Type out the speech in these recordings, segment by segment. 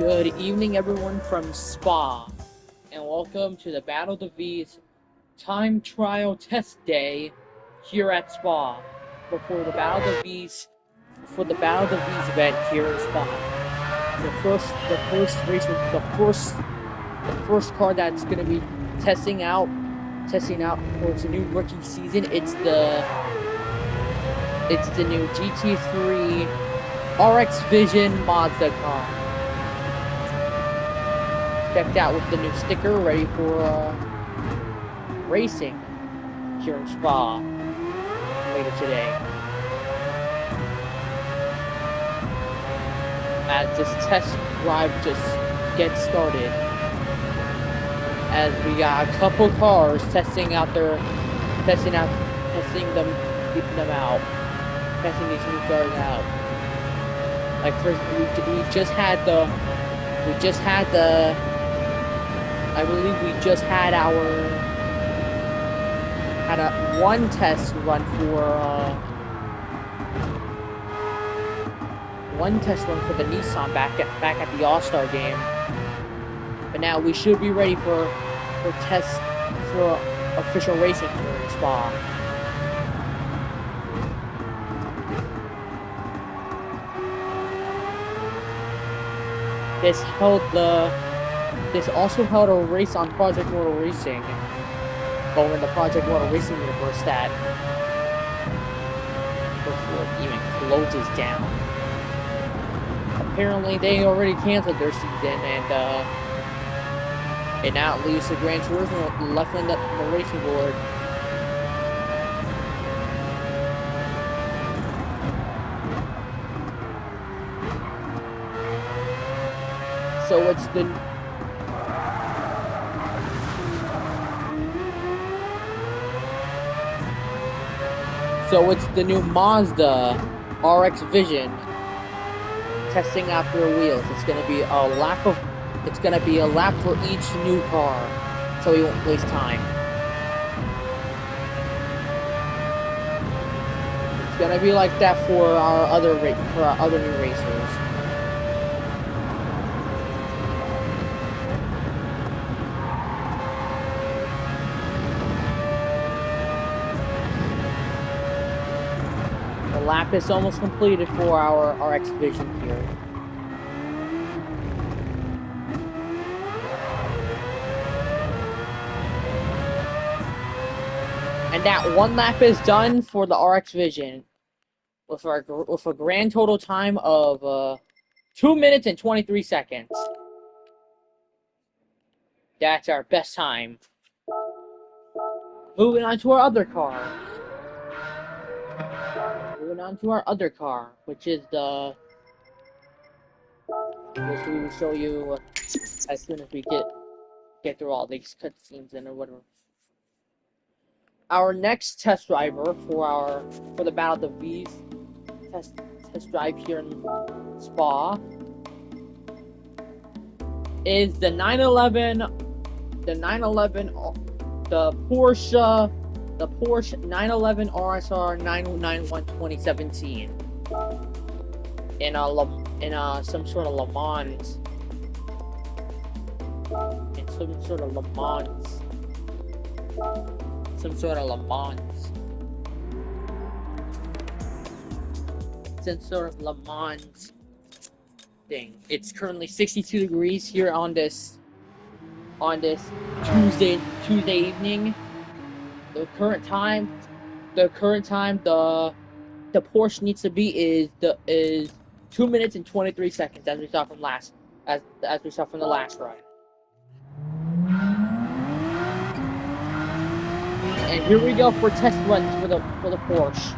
Good evening, everyone from Spa, and welcome to the Battle of the V's time trial test day here at Spa before the Battle of the V's event here in Spa. The first car that's going to be testing out for its new rookie season. It's the new GT3 RX Vision Mazda car. Decked out with the new sticker, ready for racing here in Spa later today. As this test drive just gets started, as we got a couple cars testing these new cars out. Like first, we just had one test run for the Nissan back at the All-Star game. But now we should be ready for tests for official racing here in Spa. This also held a race on Project Motor Racing, going to Project Motor Racing Universe that before it even closes down. Apparently they already canceled their season, and now it leaves the Gran Turismo left on the racing board. So it's the new Mazda RX Vision testing out their wheels. It's gonna be a lap for each new car, so we won't waste time. It's gonna be like that for our other new racers. The lap is almost completed for our RX Vision here. And that one lap is done for the RX Vision with a grand total time of 2 minutes and 23 seconds. That's our best time. Moving on to our other car. Which is which we will show you as soon as we get through all these cutscenes and or whatever. Our next test driver for the Battle of the V's test drive here in Spa is the Porsche 911 RSR 9091 2017 in some sort of Le Mans. Thing. It's currently 62 degrees here on this Tuesday evening. The current time the Porsche needs to be is 2 minutes and 23 seconds, as we saw from the last run. And here we go for test runs for the Porsche.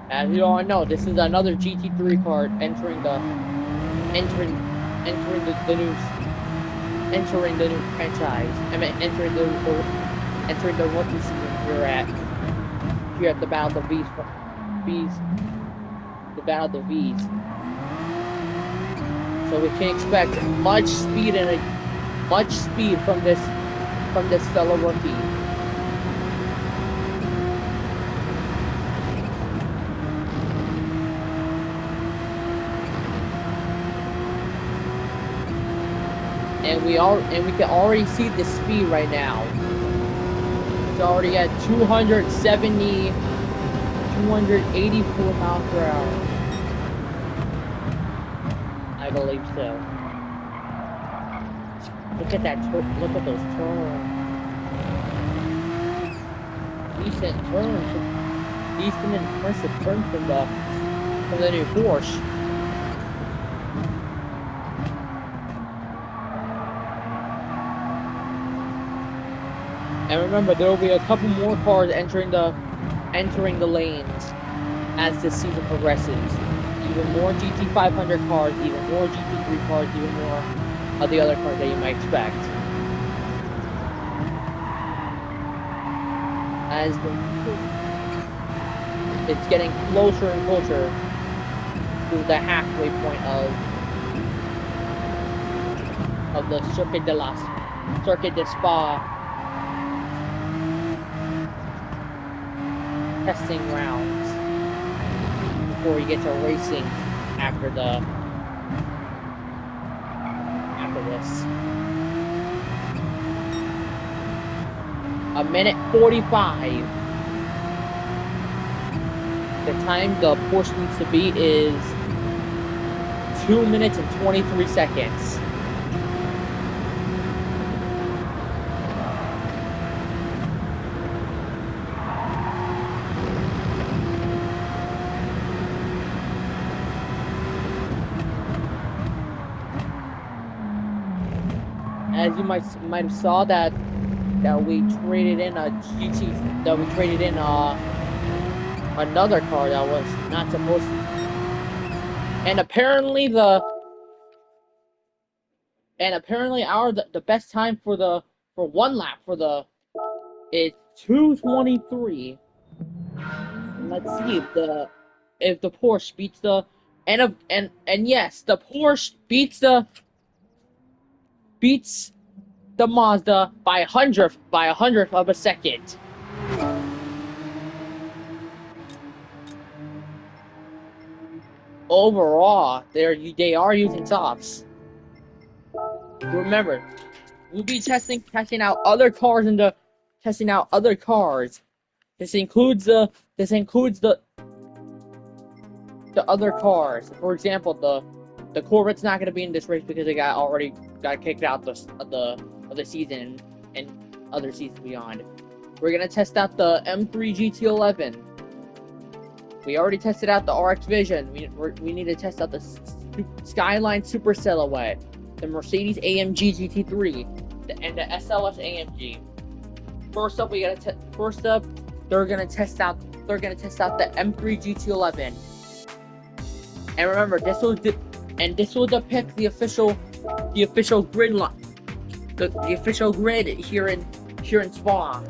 As you all know, this is another GT3 car entering the new franchise. I mean, entering the rookie season here at the Battle of the V's. So we can expect much speed from this fellow rookie. and we can already see the speed right now. It's already at 284 miles per hour. I believe so. Look at that! Look at those turns. Decent turns. Decent and impressive turn from the new Porsche. And remember, there will be a couple more cars entering the lanes as the season progresses. Even more GT500 cars, even more GT3 cars, even more of the other cars that you might expect. As it's getting closer and closer to the halfway point of the Circuit de Spa testing rounds before you get to racing after this. A minute 45. The time the Porsche needs to be is 2 minutes and 23 seconds. As you might have saw that we traded in another car that was not supposed to. And apparently the best time for one lap is 2:23. Let's see if the Porsche beats the yes, the Porsche beats the Mazda by a hundredth of a second. Overall, they are using softs. Remember, we'll be testing out other cars This includes the other cars. For example, the Corvette's not going to be in this race because they already got kicked out of the season and other seasons beyond. We're going to test out the M3 GT11. We already tested out the RX Vision. We need to test out the Skyline Super Silhouette, the Mercedes AMG GT3, and the SLS AMG. First up, they're gonna test out the M3 GT11. And remember, this will depict the official grid line, the official grid here in Spa.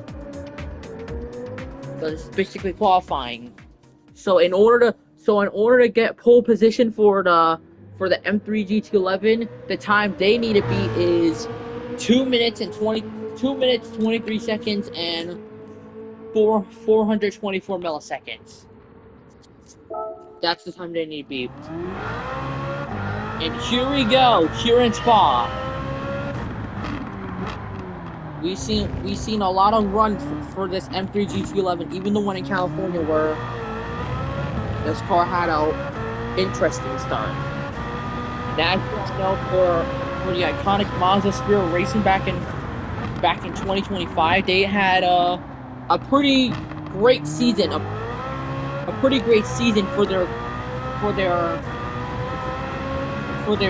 So this is basically qualifying. So in order to get pole position for the M3 GT11, the time they need to beat is 2 minutes 23 seconds and 424 milliseconds. That's the time they need to beat. And here we go, here in Spa. We've seen a lot of runs for this M3 GT11, even the one in California where this car had an interesting start. Now, for the iconic Mazda Spirit Racing back in 2025, they had a pretty great season, a pretty great season for their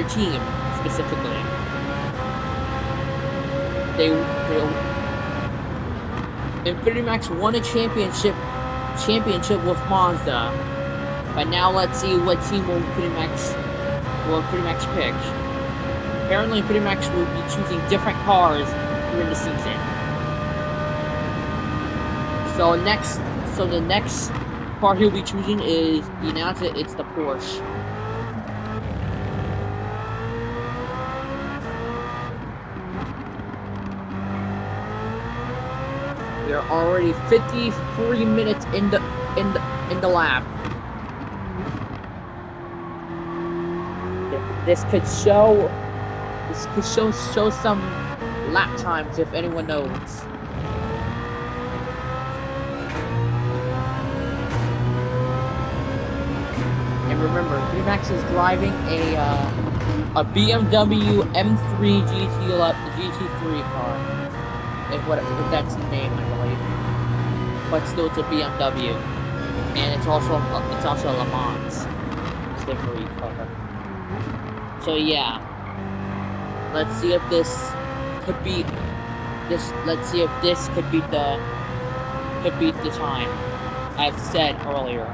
team specifically. Infinity Max won a championship with Mazda. But now let's see what team will Infinity Max pick. Apparently Infinity Max will be choosing different cars during the season. So the next car he'll be choosing is, he announced it, it's the Porsche. We are already 53 minutes in the lap. This could show This could show some lap times if anyone knows. And remember, Max is driving a BMW M3 GT3 car. If that's the name, I believe. But still, it's a BMW, and it's also a Le Mans livery car. So yeah, let's see if this could beat this. Let's see if this could beat the time, as said earlier,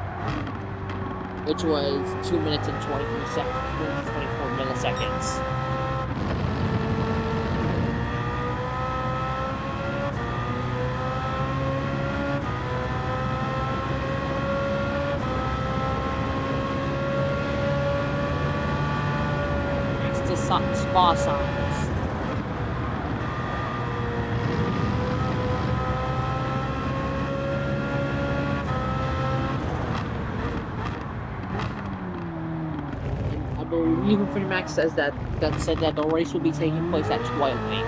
which was 2 minutes and 23 seconds, 24 milliseconds. Next to Spa signs. I believe Infinimax said that the race will be taking place at twilight,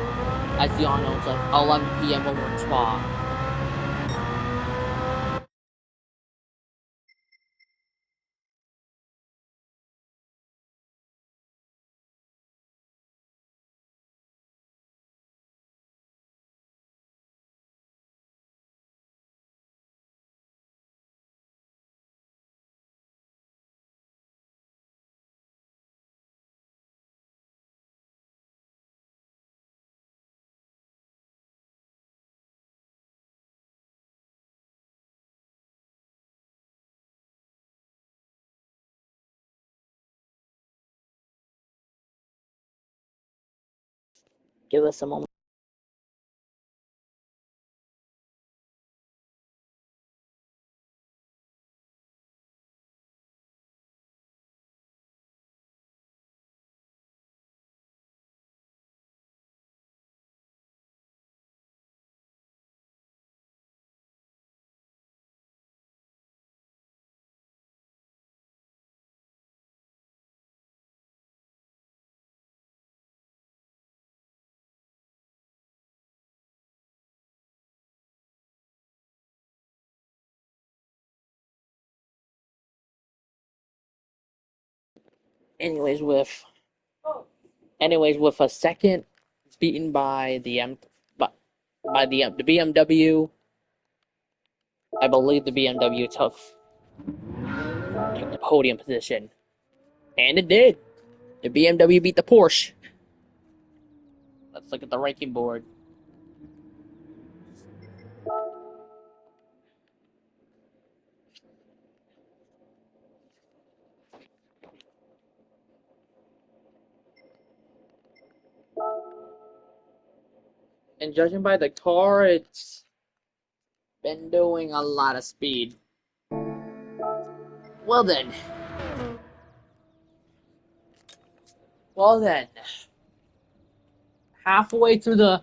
as Dion knows, like 11 p.m. over in Spa. Give us a moment. Anyways, with a second beaten by the BMW, I believe the BMW took the podium position, and it did. The BMW beat the Porsche. Let's look at the ranking board. And judging by the car, it's been doing a lot of speed. Well then. Halfway through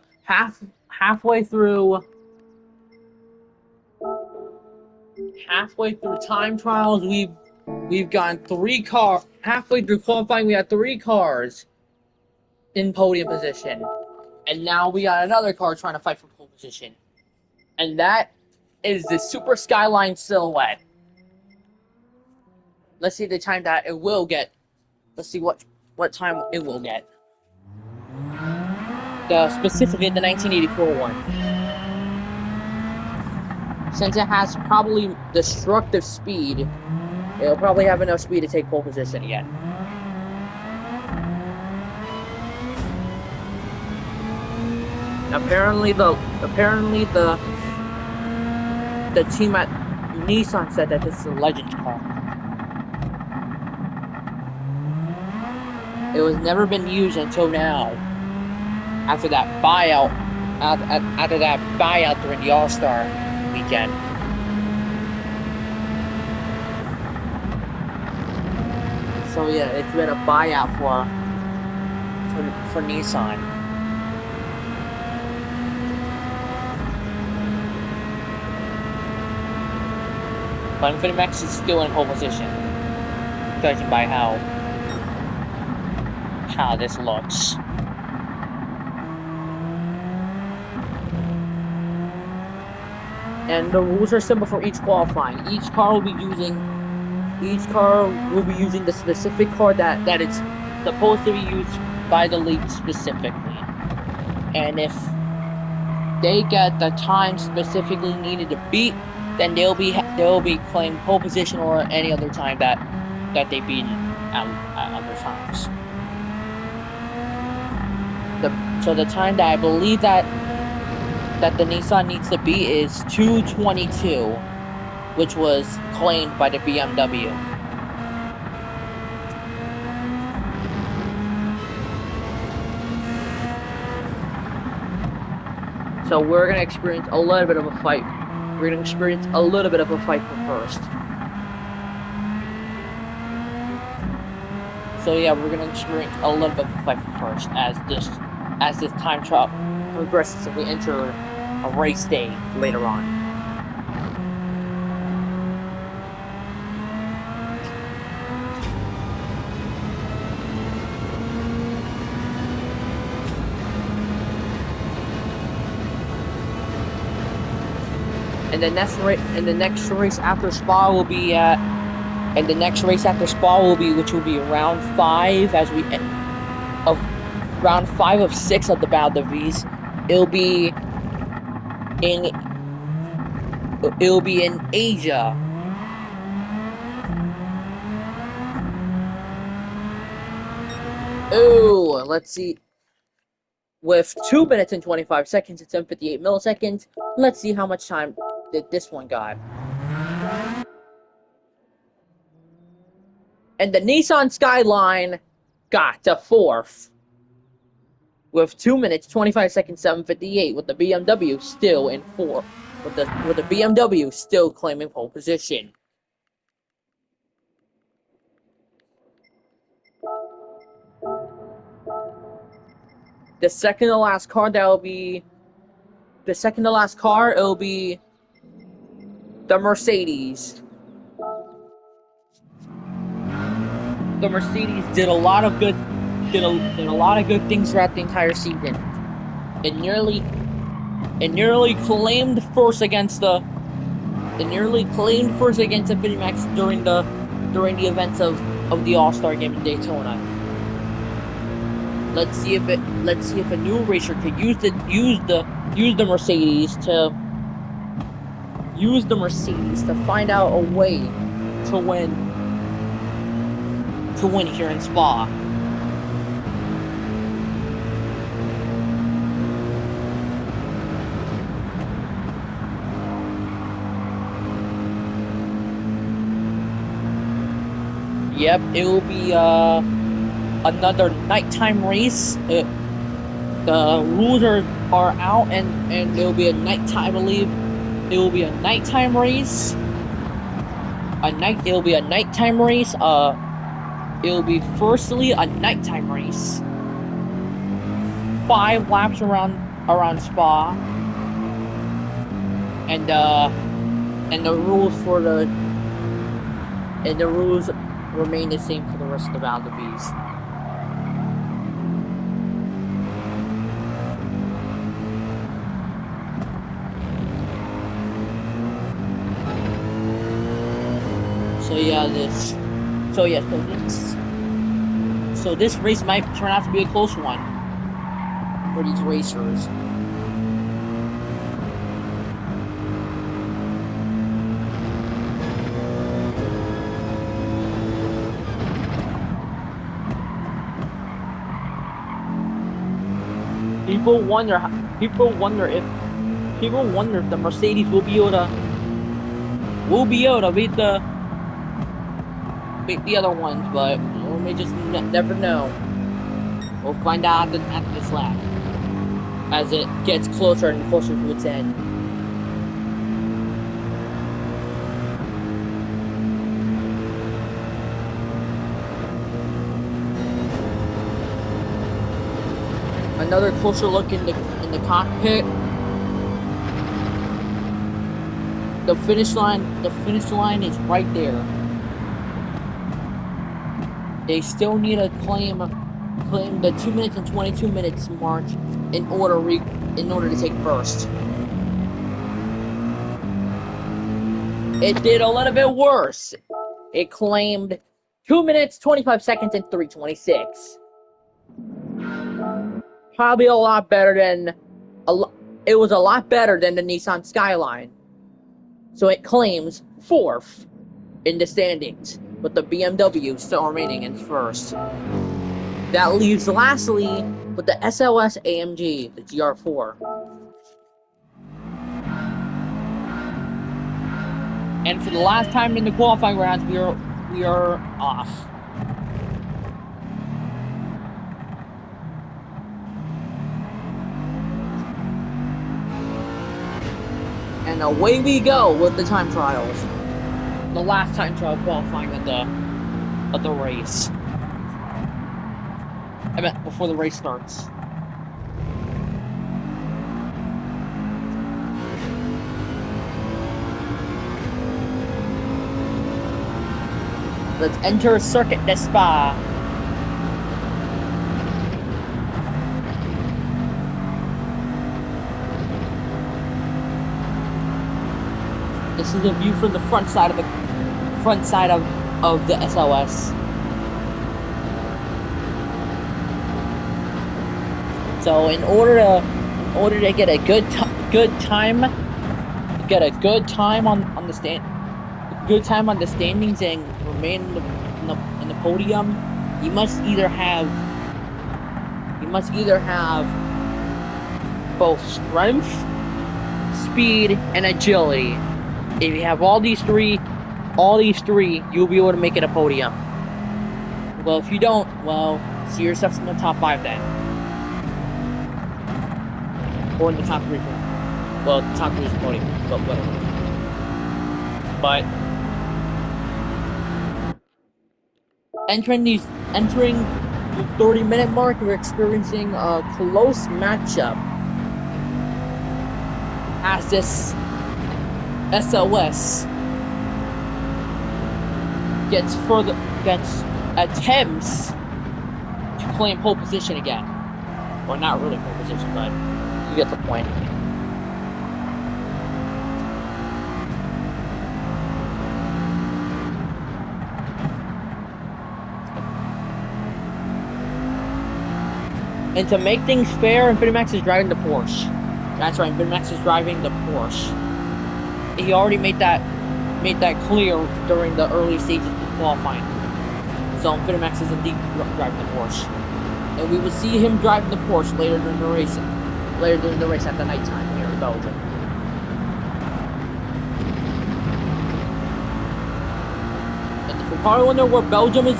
time trials, we've gotten 3 cars. Halfway through qualifying, we had 3 cars in podium position, and now we got another car trying to fight for pole position, and that is the Super Skyline Silhouette. Let's see the time that it will get. Let's see what time it will get. Specifically the 1984 one. Since it has probably destructive speed, it'll probably have enough speed to take pole position again. Apparently the team at Nissan said that this is a legend car. It was never been used until now. After that buyout during the All-Star weekend. So yeah, it's been a buyout for Nissan. But Infinimax is still in pole position, judging by how this looks. And the rules are simple for each qualifying. Each car will be using the specific car that it's supposed to be used by the league specifically. And if they get the time specifically needed to beat, then they'll be claimed pole position or any other time that they beat at other times. So the time that I believe that the Nissan needs to beat is 2:22, which was claimed by the BMW. So we're gonna experience a little bit of a fight. We're gonna experience a little bit of a fight for first. So yeah, we're gonna experience a little bit of a fight for first as this time trial progresses and we enter a race day later on. And the next race after Spa will be which will be round 5 as we of round 5 of 6 of the Battle of the V's. It'll be in Asia. Oh, let's see. With 2 minutes and 25 seconds and 758 milliseconds, let's see how much time that this one got. And the Nissan Skyline got to 4th with 2 minutes 25 seconds 758, with the BMW still in 4th, with the BMW still claiming pole position. The second to last car it'll be the Mercedes. The Mercedes did a lot of good things throughout the entire season. It nearly claimed first against the Finimax during the events of the All-Star Game in Daytona. Let's see if a new racer could use the Mercedes to find out a way to win here in Spa. Yep, it will be another nighttime race. The rules are out, and it will be a nighttime. I believe it will be a nighttime race. It will be a nighttime race. It will be firstly a nighttime race. 5 laps around Spa, and the rules remain the same for the rest of the Battle of the Bees. So this race might turn out to be a close one for these racers. People wonder if the Mercedes will be able to beat the other ones, but we may just never know. We'll find out at this lap as it gets closer and closer to its end. Another closer look in the cockpit. The finish line is right there. They still need to claim the 2 minutes and 22 minutes mark in order to take first. It did a little bit worse. It claimed 2 minutes, 25 seconds, and 3:26. Probably a lot better than it was a lot better than the Nissan Skyline. So it claims 4th in the standings, with the BMW still remaining in 1st. That leaves lastly with the SLS AMG, the GR4. And for the last time in the qualifying rounds, we are off. And away we go with the time trials. The last time trial qualifying of the race. I meant before the race starts. Let's enter Circuit de Spa. This is a view from the front side of the SLS. So in order to get a good time on the standings and remain in the podium, you must either have both strength, speed, and agility. If you have all these three, you'll be able to make it a podium. Well, if you don't, well, see yourself in the top 5 then. Or in the top 3. Well, the top 3 is the podium, but whatever. But entering the 30-minute mark, we're experiencing a close matchup as this SLS attempts to claim pole position again. Well, not really pole position, but you get the point. And to make things fair, Infinimax is driving the Porsche. That's right, Infinimax is driving the Porsche. He already made that clear during the early stages of qualifying. So Infinimax is indeed driving the Porsche, and we will see him driving the Porsche later during the race at the nighttime here in Belgium. And if you probably wonder where Belgium is,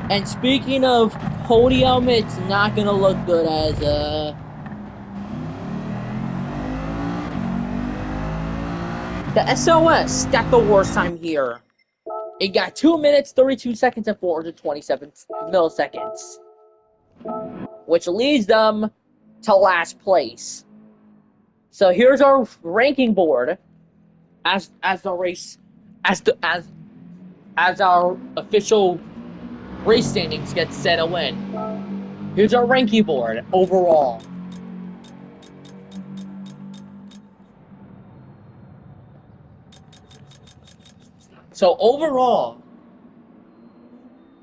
and speaking of podium, it's not gonna look good as the SOS got the worst time here. It got 2 minutes, 32 seconds, and 427 milliseconds, which leads them to last place. So here's our ranking board as our official race standings get settled in. Here's our ranking board overall. So overall,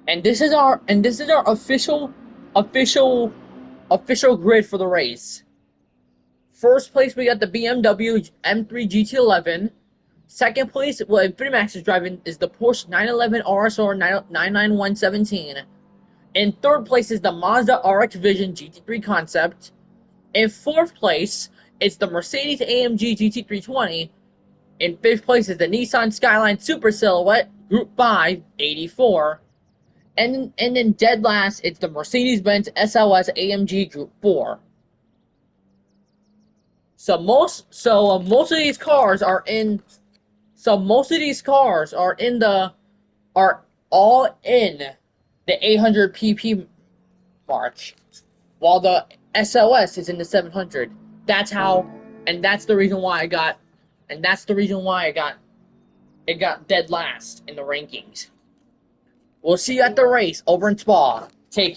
and this is our official grid for the race. First place we got the BMW M3 GT11. Second place, well, Infinimax is driving, is the Porsche 911 RSR 99117. In third place is the Mazda RX Vision GT3 Concept. In fourth place, it's the Mercedes AMG GT320. In fifth place is the Nissan Skyline Super Silhouette Group 5 84. And in dead last, it's the Mercedes-Benz SLS AMG Group 4. So most of these cars are in all in the 800 pp mark, while the SLS is in the 700. That's the reason why it got dead last in the rankings. We'll see you at the race over in Spa. Take care.